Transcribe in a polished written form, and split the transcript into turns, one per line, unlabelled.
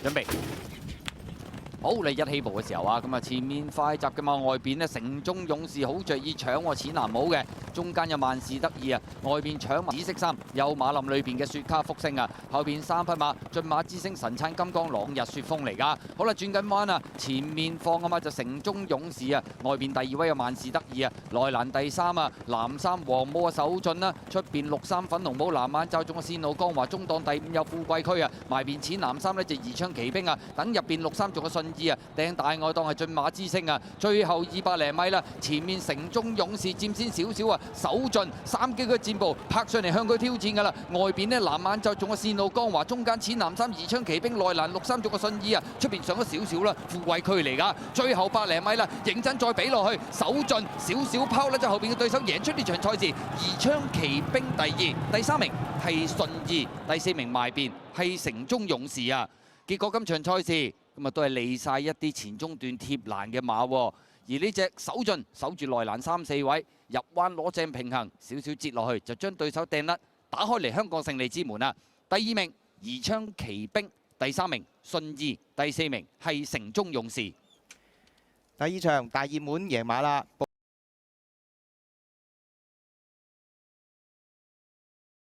準備。好，你一起步嘅時候啊，咁啊前面快閘嘅嘛，外邊呢城中勇士好着意搶喎，淺藍帽嘅，中間有萬事得意啊，外邊搶紫色衫，有馬林裏邊嘅雪卡福星啊，後邊3匹馬駿馬之星、神燦金剛、朗日雪風嚟㗎。好啦，轉緊彎啊，前面放啊嘛就城中勇士啊，外邊第2位有萬事得意啊，內欄第3啊，藍衫黃帽啊手進啦，出邊綠衫粉紅帽藍眼罩中嘅線路江華，中檔第5有富貴區啊，埋邊淺藍衫呢就宜昌奇兵啊，等入邊綠衫仲有信義啊，掟大外檔係駿馬之星啊，最後200零米啦，前面城中勇士佔先少少啊，手進3機嘅箭步拍上嚟向佢挑戰㗎啦，外邊呢藍眼罩仲有線路江華，中間淺藍衫宜昌奇兵，內欄綠衫仲有信義啊，出邊上咗少少啦，富貴區嚟㗎，最後100零米啦，認真再比落去，手進少少拋咧，就後邊嘅對手贏出呢場賽事，宜昌奇兵第2，第3名係信義，第4名埋邊係城中勇士啊。結果今場賽事咁啊都係利晒一啲前中段貼欄嘅馬喎，而呢隻手進守住內欄3、4位，入彎攞正平衡，少少截落去就將對手掟甩，打開嚟香港勝利之門啊！第2名宜昌奇兵，第3名信義，第4名係城中勇士。
第2場大熱門贏馬啦！